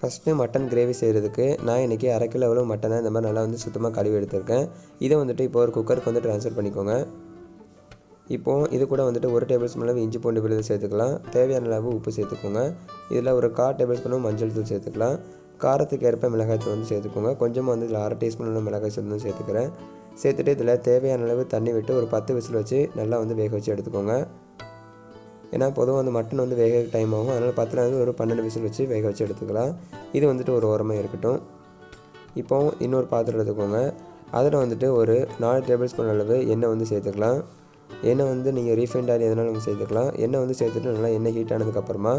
First mutton gravy செய்கிறதுக்கு நான் இன்றைக்கி 1/2 கிலோ அளவு மட்டனை இந்த மாதிரி நல்லா வந்து சுத்தமாக கழுவி எடுத்திருக்கேன். இதை வந்துட்டு இப்போ ஒரு குக்கருக்கு வந்து ட்ரான்ஸ்ஃபர் பண்ணிக்கோங்க. இப்போது இது கூட வந்துட்டு 1 டேபிள் ஸ்பூன் அளவு இஞ்சி பூண்டு விழுது சேர்த்துக்கலாம். தேவையான அளவு உப்பு சேர்த்துக்கோங்க. இதில் ஒரு 1/4 டேபிள் ஸ்பூன் மஞ்சள் தூள் சேர்த்துக்கலாம். காரத்துக்கு ஏற்ப மிளகாய்த்தூள் வந்து சேர்த்துக்கோங்க. கொஞ்சமாக வந்து இதில் 1/2 டீஸ்பூன் அளவு மிளகாய் தூள் வந்து சேர்த்துக்கிறேன். சேர்த்துட்டு இதில் தேவையான அளவு தண்ணி விட்டு ஒரு 10 விசில் வச்சு நல்லா வந்து வேக வச்சு எடுத்துக்கோங்க. ஏன்னா பொதுவாக வந்து மட்டன் வந்து வேக டைம் ஆகும். அதனால் 10லேருந்து ஒரு 12 விசில் வச்சு வேக வச்சு எடுத்துக்கலாம். இது வந்துட்டு ஒரு ஓரமாக இருக்கட்டும். இப்போது இன்னொரு பாத்திரம் எடுத்துக்கோங்க. அதில் வந்துட்டு ஒரு 4 டேபிள் ஸ்பூன் அளவு எண்ணெய் வந்து சேர்த்துக்கலாம். எண்ணெய் வந்து நீங்கள் ரீஃபைண்ட் ஆயில் எதனாலும் நீங்கள் சேர்த்துக்கலாம். எண்ணெய் வந்து சேர்த்துட்டு நல்லா எண்ணெய் ஹீட் ஆனதுக்கப்புறமா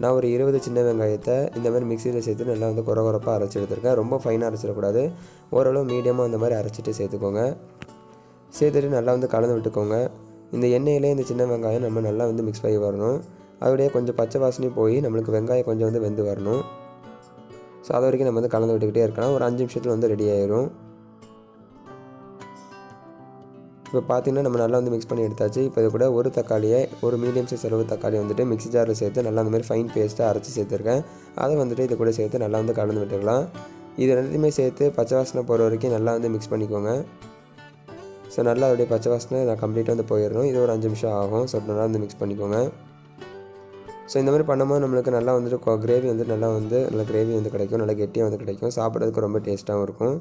நான் ஒரு 20 சின்ன வெங்காயத்தை இந்த மாதிரி மிக்சியில் சேர்த்து நல்லா வந்து கொரகொரப்பாக அரைச்சி எடுத்துருக்கேன். ரொம்ப ஃபைனாக அரைச்சிடக்கூடாது. ஓரளவு மீடியமாக அந்த மாதிரி அரைச்சிட்டு சேர்த்துக்கோங்க. சேர்த்துட்டு நல்லா வந்து கலந்து விட்டுக்கோங்க. இந்த எண்ணெயிலே இந்த சின்ன வெங்காயம் நம்ம நல்லா வந்து மிக்ஸ் பண்ணி வரணும். அதோடைய கொஞ்சம் பச்சை வாசனையும் போய் நம்மளுக்கு வெங்காயம் கொஞ்சம் வந்து வெந்து வரணும். ஸோ அது வரைக்கும் நம்ம வந்து கலந்து விட்டுக்கிட்டே இருக்கலாம். ஒரு 5 நிமிஷத்தில் வந்து ரெடி ஆயிரும். இப்போ பார்த்தீங்கன்னா நம்ம நல்லா வந்து மிக்ஸ் பண்ணி எடுத்தாச்சு. இப்போ இது கூட ஒரு தக்காளியை ஒரு மீடியம் சைஸ் அளவு தக்காளி வந்துட்டு மிக்ஸி ஜாரில் சேர்த்து நல்லா அந்த மாதிரி ஃபைன் பேஸ்ட்டாக அரைச்சி சேர்த்துருக்கேன். அதை வந்துட்டு இது கூட சேர்த்து நல்லா வந்து கலந்து விட்டுக்கலாம். இது ரெண்டுமே சேர்த்து பச்சை வாசனை போகிற வரைக்கும் நல்லா வந்து மிக்ஸ் பண்ணிக்கோங்க. ஸோ நல்லா அப்படியே பச்சை வாசனை நான் கம்ப்ளீட்டாக வந்து போயிடணும். இது ஒரு 5 நிமிஷம் ஆகும். ஸோ நல்லா வந்து மிக்ஸ் பண்ணிக்கோங்க. ஸோ இந்த மாதிரி பண்ணும்போது நம்மளுக்கு நல்லா வந்துட்டு கிரேவி வந்து நல்லா கிரேவி வந்து கிடைக்கும். நல்லா கெட்டியாக வந்து கிடைக்கும். சாப்பிட்றதுக்கு ரொம்ப டேஸ்ட்டாகவும் இருக்கும்.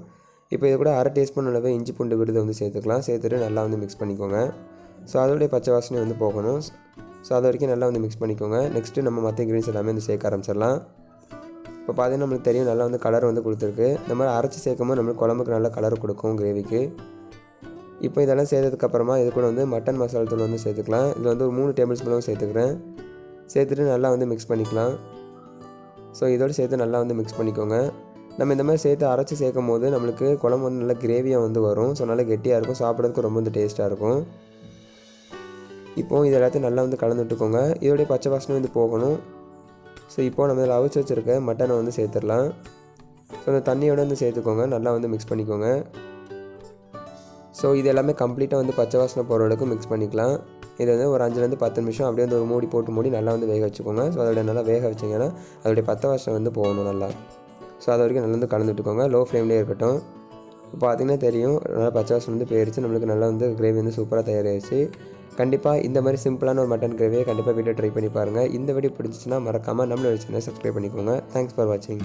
இப்போ இது கூட 1/2 டீஸ்பூன் அளவு இஞ்சி பூண்டு விழுது வந்து சேர்த்துக்கலாம். சேர்த்துட்டு நல்லா வந்து மிக்ஸ் பண்ணிக்கோங்க. ஸோ அதோடைய பச்சை வாசனை வந்து போகணும். ஸோ அது வரைக்கும் நல்லா வந்து மிக்ஸ் பண்ணிக்கோங்க. நெக்ஸ்ட்டு நம்ம மற்ற இன்க்ரீடியன்ஸ் எல்லாமே வந்து சேர்க்க ஆரம்பிச்சிடலாம். இப்போ பார்த்தீங்கன்னா நம்மளுக்கு தெரியும் நல்லா வந்து கலர் வந்து கொடுத்துருக்கு. இந்த மாதிரி அரைச்சி சேர்க்கும்போது நம்மளுக்கு குழம்புக்கு நல்ல கலர் கொடுக்கும் கிரேவிக்கு. இப்போ இதெல்லாம் சேர்த்ததுக்கப்புறமா இது கூட வந்து மட்டன் மசாலா தூள் வந்து சேர்த்துக்கலாம். இதில் வந்து ஒரு 3 டேபிள் ஸ்பூன் சேர்த்துக்கிறேன். சேர்த்துட்டு நல்லா வந்து மிக்ஸ் பண்ணிக்கலாம். ஸோ இதோடு சேர்த்து நல்லா வந்து மிக்ஸ் பண்ணிக்கோங்க. நம்ம இந்த மாதிரி சேர்த்து அரைச்சி சேர்க்கும் போது நம்மளுக்கு குழம்பு வந்து நல்லா கிரேவியாக வந்து வரும். ஸோ நல்லா கெட்டியாக இருக்கும். சாப்பிட்றதுக்கு ரொம்ப வந்து டேஸ்ட்டாக இருக்கும். இப்போது இது எல்லாத்தையும் நல்லா வந்து கலந்து விட்டுக்கோங்க. இதோடைய பச்சை வாசனை வந்து போகணும். ஸோ இப்போது நம்ம இதில் அவிச்சு வச்சுருக்க மட்டனை வந்து சேர்த்துடலாம். ஸோ அந்த தண்ணியோடு வந்து சேர்த்துக்கோங்க. நல்லா வந்து மிக்ஸ் பண்ணிக்கோங்க. ஸோ இது எல்லாமே கம்ப்ளீட்டாக வந்து பச்சை வாசனை போகிற அளவுக்கு மிக்ஸ் பண்ணிக்கலாம். இது வந்து ஒரு 5லேருந்து 10 நிமிஷம் அப்படியே வந்து ஒரு மூடி போட்டு மூடி நல்லா வந்து வேக வச்சுக்கோங்க. ஸோ அதோட நல்லா வேக வச்சிங்கன்னா அதோடைய பச்சை வாசனை வந்து போகணும் நல்லா. ஸோ அது வரைக்கும் நல்லா வந்து கலந்து விட்டுக்கோங்க. லோ ஃப்ளேம்லேயே இருக்கட்டும். இப்போ பார்த்திங்கன்னா தெரியும் நல்லா பச்சை வாசனை வந்து போயிடுச்சு. நம்மளுக்கு நல்லா வந்து கிரேவி வந்து சூப்பராக தயாராகிடுச்சு. கண்டிப்பாக இந்த மாதிரி சிம்பிளான ஒரு மட்டன் கிரேவியை கண்டிப்பாக வீட்டில் ட்ரை பண்ணி பாருங்கள். இந்த வீடியோ பிடிச்சிச்சின்னா மறக்காமல் நம்மளோட சேனலை சப்ஸ்கிரைப் பண்ணிக்கோங்க. தேங்க்ஸ் ஃபார் வாட்சிங்.